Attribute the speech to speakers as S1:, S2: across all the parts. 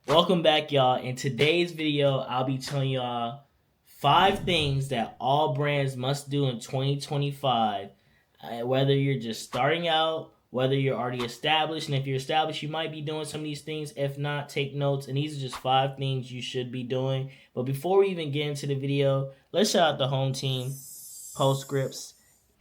S1: Welcome back, y'all. In today's video, I'll be telling y'all 5 things that all brands must do in 2025. Whether you're just starting out, whether you're already established, and if you're established, you might be doing some of these things. If not, take notes. And these are just 5 things you should be doing. But before we even get into the video, let's shout out the home team, Postscripts.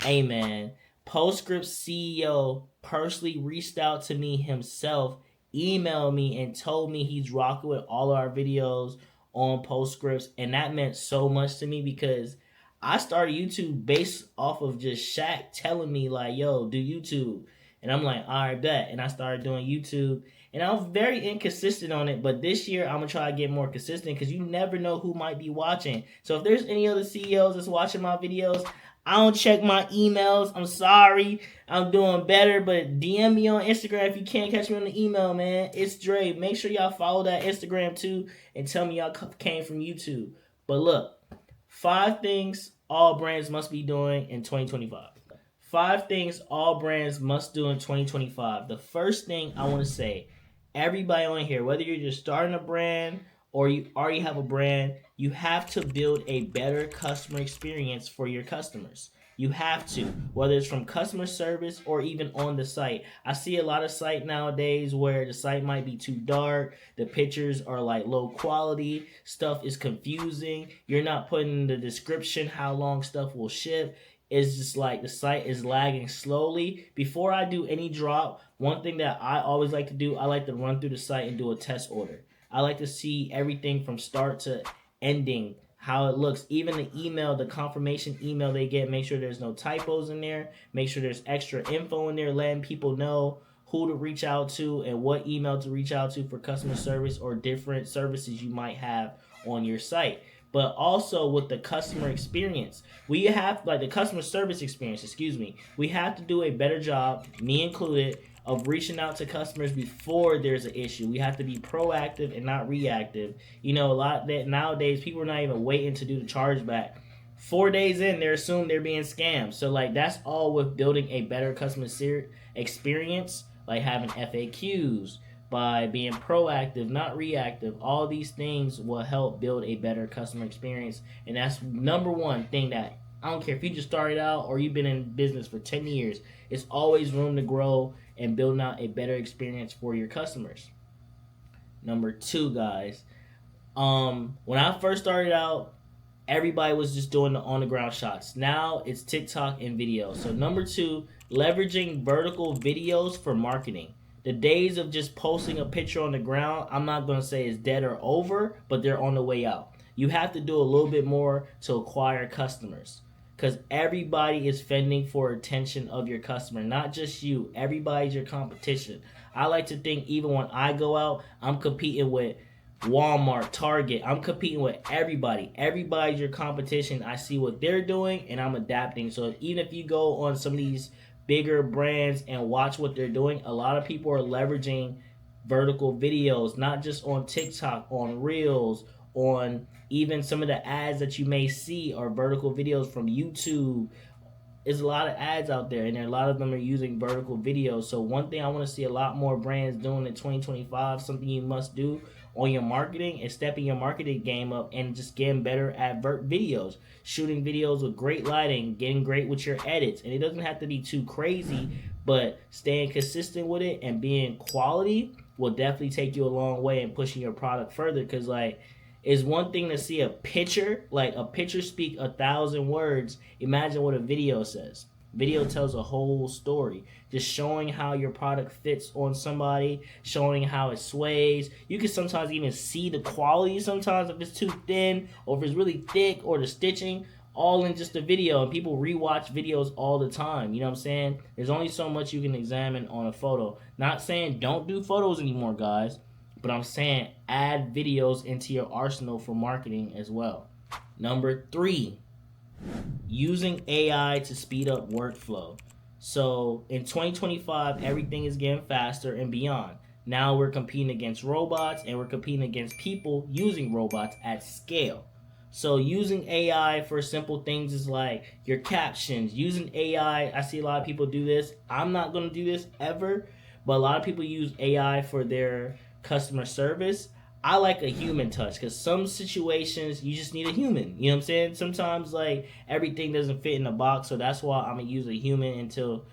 S1: Amen. Postscripts CEO personally reached out to me himself, emailed me, and told me he's rocking with all of our videos on Postscripts, and that meant so much to me because I started YouTube based off of just Shaq telling me like, "Yo, do YouTube," and I'm like, "All right, bet," and I started doing YouTube. And I was very inconsistent on it, but this year I'm gonna try to get more consistent because you never know who might be watching. So if there's any other CEOs that's watching my videos, I don't check my emails. I'm sorry. I'm doing better, but DM me on Instagram if you can't catch me on the email, man. It's Dre. Make sure y'all follow that Instagram too and tell me y'all came from YouTube. But look, 5 things all brands must be doing in 2025. 5 things all brands must do in 2025. The first thing I want to say, everybody on here, whether you're just starting a brand or you already have a brand, you have to build a better customer experience for your customers. You have to, whether it's from customer service or even on the site. I see a lot of sites nowadays where the site might be too dark, the pictures are like low quality, stuff is confusing, you're not putting in the description how long stuff will ship. It's just like the site is lagging slowly. Before I do any drop, one thing that I always like to do, I like to run through the site and do a test order. I like to see everything from start to ending, how it looks. Even the email, the confirmation email they get, make sure there's no typos in there. Make sure there's extra info in there, letting people know who to reach out to and what email to reach out to for customer service or different services you might have on your site. But also with the customer experience, we have like the customer service experience, we have to do a better job, me included, of reaching out to customers before there's an issue. We have to be proactive and not reactive. You know, a lot that nowadays people are not even waiting to do the chargeback. 4 days in, they're assumed they're being scammed. So like that's all with building a better customer experience, like having FAQs, by being proactive, not reactive. All these things will help build a better customer experience, and that's number one thing that I don't care if you just started out or you've been in business for 10 years. It's always room to grow and building out a better experience for your customers. Number 2, guys. When I first started out, everybody was just doing the on the ground shots. Now it's TikTok and video. So number 2, leveraging vertical videos for marketing. The days of just posting a picture on the ground, I'm not going to say is dead or over, but they're on the way out. You have to do a little bit more to acquire customers, because everybody is fending for attention of your customer, not just you. Everybody's your competition. I like to think even when I go out, I'm competing with Walmart, Target. I'm competing with everybody. Everybody's your competition. I see what they're doing and I'm adapting. So even if you go on some of these bigger brands and watch what they're doing, a lot of people are leveraging vertical videos, not just on TikTok, on Reels, on even some of the ads that you may see are vertical videos from YouTube. There's a lot of ads out there, and a lot of them are using vertical videos. So one thing I want to see a lot more brands doing in 2025, something you must do on your marketing, is stepping your marketing game up and just getting better at videos, shooting videos with great lighting, getting great with your edits. And it doesn't have to be too crazy, but staying consistent with it and being quality will definitely take you a long way in pushing your product further. Because like, it's one thing to see a picture, like a picture speak 1,000 words. Imagine what a video says. Video tells a whole story, just showing how your product fits on somebody, showing how it sways. You can sometimes even see the quality sometimes, if it's too thin or if it's really thick, or the stitching, all in just a video. And people rewatch videos all the time. You know what I'm saying? There's only so much you can examine on a photo. Not saying don't do photos anymore, guys, but I'm saying add videos into your arsenal for marketing as well. Number 3, using AI to speed up workflow. So in 2025, everything is getting faster and beyond. Now we're competing against robots, and we're competing against people using robots at scale. So using AI for simple things is like your captions. Using AI, I see a lot of people do this. I'm not going to do this ever, but a lot of people use AI for their customer service. I like a human touch because some situations you just need a human. You know what I'm saying? Sometimes like everything doesn't fit in a box, so that's why I'm gonna use a human until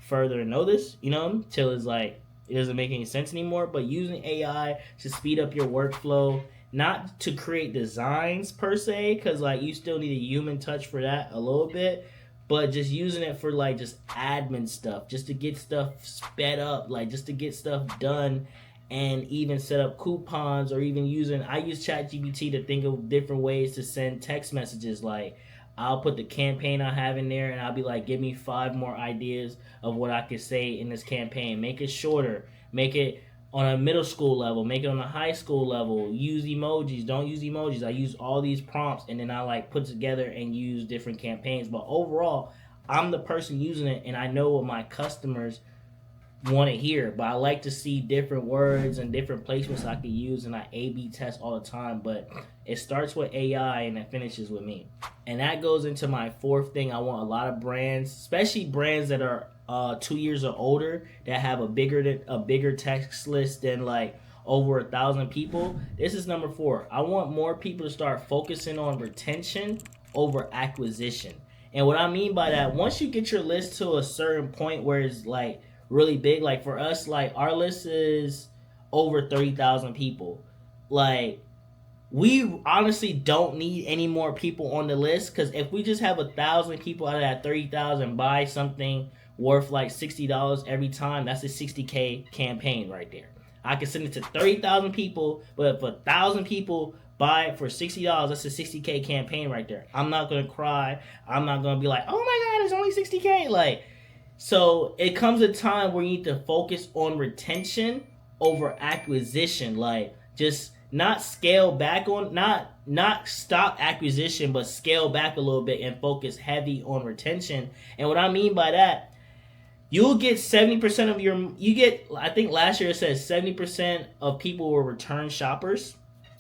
S1: further notice. You know, until it's like it doesn't make any sense anymore. But using AI to speed up your workflow, not to create designs per se, because like you still need a human touch for that a little bit. But just using it for like just admin stuff, just to get stuff sped up, like just to get stuff done, and even set up coupons, or even I use ChatGPT to think of different ways to send text messages. Like I'll put the campaign I have in there and I'll be like, give me 5 more ideas of what I could say in this campaign. Make it shorter, make it on a middle school level, make it on a high school level, use emojis, don't use emojis. I use all these prompts and then I like put together and use different campaigns. But overall, I'm the person using it and I know what my customers want to hear, but I like to see different words and different placements I can use, and I A/B test all the time. But it starts with AI and it finishes with me, and that goes into my 4th thing. I want a lot of brands, especially brands that are 2 years or older, that have a bigger text list than like over 1,000 people. This is number 4. I want more people to start focusing on retention over acquisition. And what I mean by that, once you get your list to a certain point where it's like really big, like for us, like our list is over 30,000 people. Like we honestly don't need any more people on the list, because if we just have 1,000 people out of that 30,000 buy something worth like $60 every time, that's a $60K campaign right there. I can send it to 30,000 people, but if 1,000 people buy it for $60, that's a $60K campaign right there. I'm not gonna cry. I'm not gonna be like, oh my god, it's only $60K. Like, so it comes a time where you need to focus on retention over acquisition. Like just not scale back on, not stop acquisition, but scale back a little bit and focus heavy on retention. And what I mean by that, you'll get 70% of I think last year it says 70% of people were return shoppers.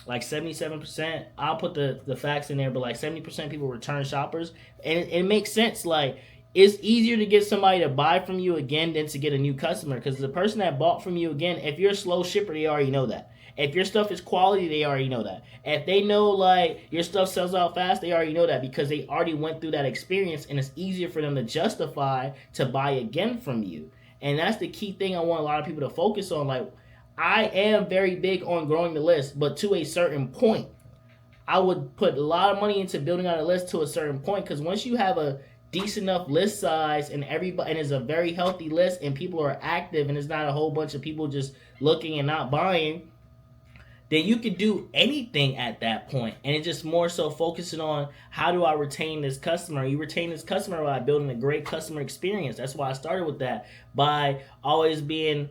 S1: Like 77%. I'll put the facts in there, but like 70% of people return shoppers. And it makes sense. Like, it's easier to get somebody to buy from you again than to get a new customer, because the person that bought from you again, if you're a slow shipper, they already know that. If your stuff is quality, they already know that. If they know like your stuff sells out fast, they already know that, because they already went through that experience, and it's easier for them to justify to buy again from you. And that's the key thing I want a lot of people to focus on. Like, I am very big on growing the list, but to a certain point. I would put a lot of money into building out a list to a certain point, because once you have a decent enough list size and it's a very healthy list and people are active and it's not a whole bunch of people just looking and not buying, then you can do anything at that point. And it's just more so focusing on, how do I retain this customer? You retain this customer by building a great customer experience. That's why I started with that, by always being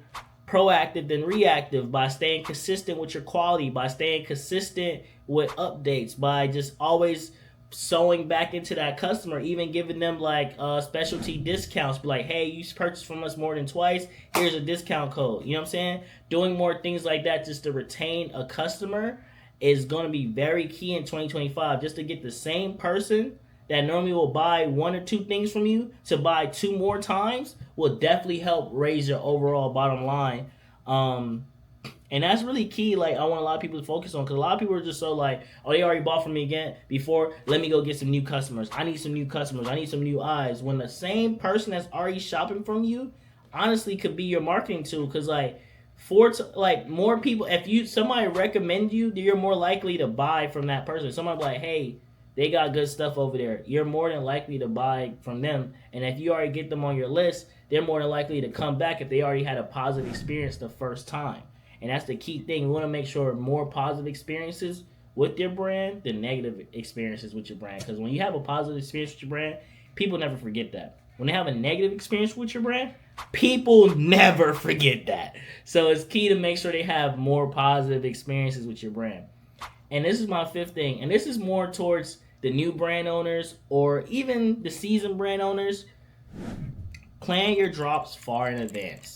S1: proactive than reactive, by staying consistent with your quality, by staying consistent with updates, by just always sewing back into that customer, even giving them like specialty discounts. Be like, hey, you purchased from us more than twice, here's a discount code. You know what I'm saying? Doing more things like that just to retain a customer is going to be very key in 2025. Just to get the same person that normally will buy 1 or 2 things from you to buy 2 more times will definitely help raise your overall bottom line. And that's really key. Like, I want a lot of people to focus on, because a lot of people are just so like, oh, they already bought from me again before, let me go get some new customers. I need some new customers. I need some new eyes. When the same person that's already shopping from you honestly could be your marketing tool, because like more people, if somebody recommend you, you're more likely to buy from that person. Somebody be like, hey, they got good stuff over there. You're more than likely to buy from them. And if you already get them on your list, they're more than likely to come back if they already had a positive experience the first time. And that's the key thing. We want to make sure more positive experiences with your brand than negative experiences with your brand. Because when you have a positive experience with your brand, people never forget that. When they have a negative experience with your brand, people never forget that. So it's key to make sure they have more positive experiences with your brand. And this is my 5th thing. And this is more towards the new brand owners or even the seasoned brand owners. Plan your drops far in advance.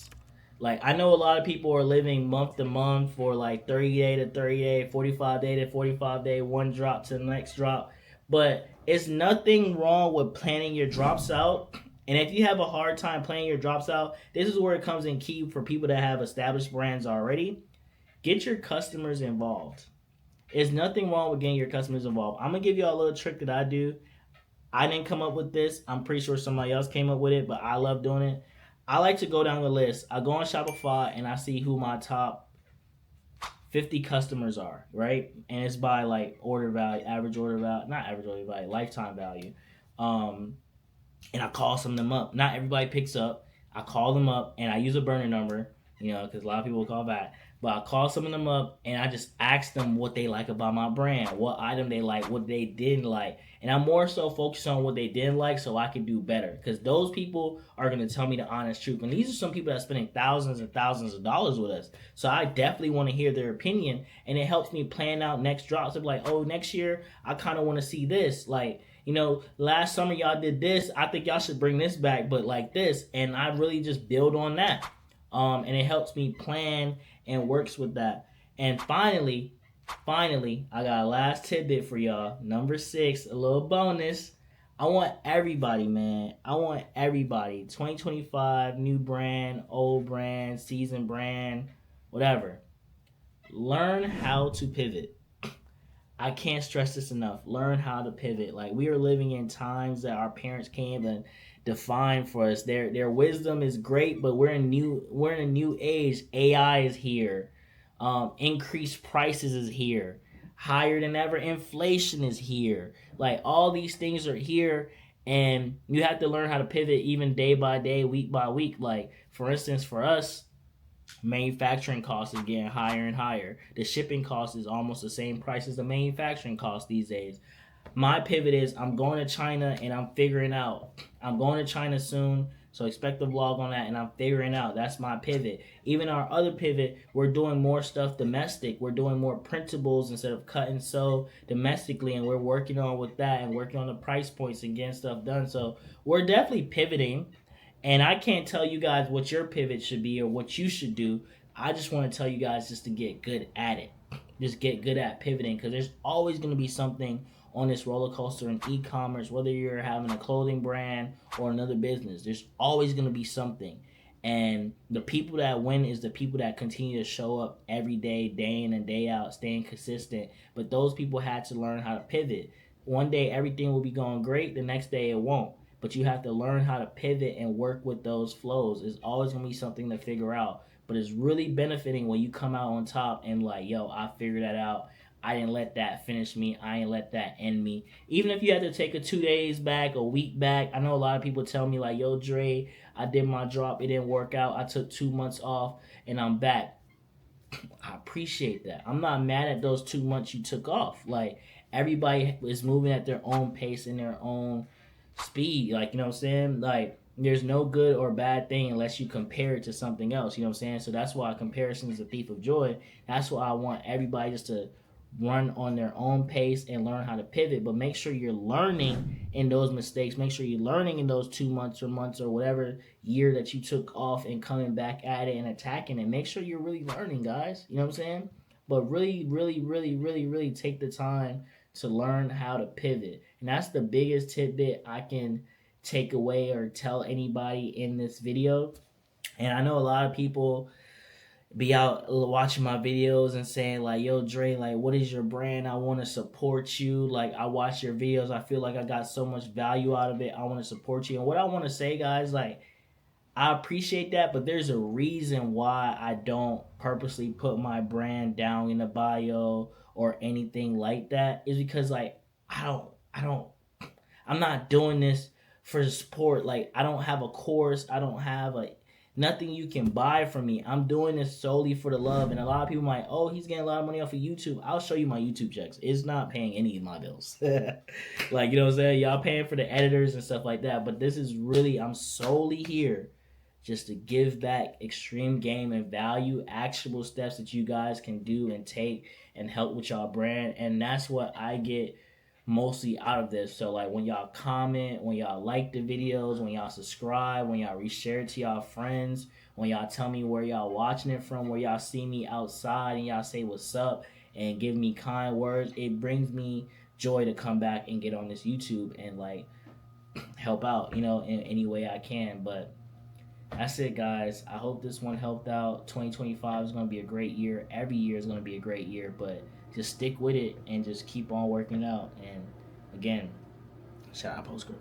S1: Like, I know a lot of people are living month to month for like 30-day to 30-day, 45-day to 45-day, one drop to the next drop. But it's nothing wrong with planning your drops out. And if you have a hard time planning your drops out, this is where it comes in key for people that have established brands already. Get your customers involved. There's nothing wrong with getting your customers involved. I'm gonna give you all a little trick that I do. I didn't come up with this. I'm pretty sure somebody else came up with it, but I love doing it. I like to go down the list. I go on Shopify and I see who my top 50 customers are, right? And it's by like order value, average order value, not average order value, lifetime value. And I call some of them up. Not everybody picks up. I call them up and I use a burner number, because a lot of people call back. But I call some of them up and I just ask them what they like about my brand, what item they like, what they didn't like. And I'm more so focused on what they didn't like so I can do better. Because those people are going to tell me the honest truth. And these are some people that are spending thousands and thousands of dollars with us. So I definitely want to hear their opinion. And it helps me plan out next drops. I'm like, oh, next year I kind of want to see this. Like, last summer y'all did this. I think y'all should bring this back, but like this. And I really just build on that. And it helps me plan and works with that. And finally, I got a last tidbit for y'all. Number 6, a little bonus. I want everybody, man. 2025, new brand, old brand, seasoned brand, whatever. Learn how to pivot. I can't stress this enough. Learn how to pivot. Like, we are living in times that our parents can't even define for us. Their wisdom is great, but we're in a new age. AI is here. Increased prices is here. Higher than ever inflation is here. Like, all these things are here, and you have to learn how to pivot even day by day, week by week. Like, for instance, for us, manufacturing costs is getting higher and higher. The shipping cost is almost the same price as the manufacturing cost these days. My pivot is I'm going to China and I'm figuring out. I'm going to China soon, so expect a vlog on that, and I'm figuring out. That's my pivot. Even our other pivot, we're doing more stuff domestic. We're doing more printables instead of cut and sew domestically, and we're working on with that and working on the price points and getting stuff done. So we're definitely pivoting. And I can't tell you guys what your pivot should be or what you should do. I just want to tell you guys just to get good at it. Just get good at pivoting, because there's always going to be something on this roller coaster in e-commerce, whether you're having a clothing brand or another business. There's always going to be something. And the people that win is the people that continue to show up every day, day in and day out, staying consistent. But those people had to learn how to pivot. One day everything will be going great, the next day it won't. But you have to learn how to pivot and work with those flows. It's always going to be something to figure out. But it's really benefiting when you come out on top and like, yo, I figured that out. I didn't let that finish me. I didn't let that end me. Even if you had to take a 2 days back, a week back. I know a lot of people tell me like, yo, Dre, I did my drop. It didn't work out. I took 2 months off and I'm back. I appreciate that. I'm not mad at those 2 months you took off. Like, everybody is moving at their own pace and their own speed. Like, you know what I'm saying? Like, there's no good or bad thing unless you compare it to something else. You know what I'm saying? So that's why comparison is the thief of joy. That's why I want everybody just to run on their own pace and learn how to pivot. But make sure you're learning in those mistakes. Make sure you're learning in those 2 months or whatever year that you took off and coming back at it and attacking it. Make sure you're really learning, guys. You know what I'm saying? But really, really, really, really, really take the time to learn how to pivot. And that's the biggest tidbit I can take away or tell anybody in this video. And I know a lot of people be out watching my videos and saying like, yo, Dre, like, what is your brand? I want to support you. Like, I watch your videos. I feel like I got so much value out of it. I want to support you. And what I want to say, guys, like, I appreciate that, but there's a reason why I don't purposely put my brand down in the bio or anything like that, is because like I'm not doing this for support. Like, I don't have a course. I don't have nothing you can buy from me. I'm doing this solely for the love. And a lot of people might, oh, he's getting a lot of money off of YouTube. I'll show you my YouTube checks. It's not paying any of my bills. Like, you know what I'm saying? Y'all paying for the editors and stuff like that. But this is really, I'm solely here just to give back extreme game and value, actionable steps that you guys can do and take and help with y'all brand. And that's what I get mostly out of this. So like, when y'all comment, when y'all like the videos, when y'all subscribe, when y'all reshare it to y'all friends, when y'all tell me where y'all watching it from, where y'all see me outside and y'all say what's up and give me kind words, it brings me joy to come back and get on this YouTube and like help out, in any way I can. But That's it, guys. I hope this one helped out. 2025 is going to be a great year. Every year is going to be a great year, but just stick with it and just keep on working out. And again, shout out Postscripts.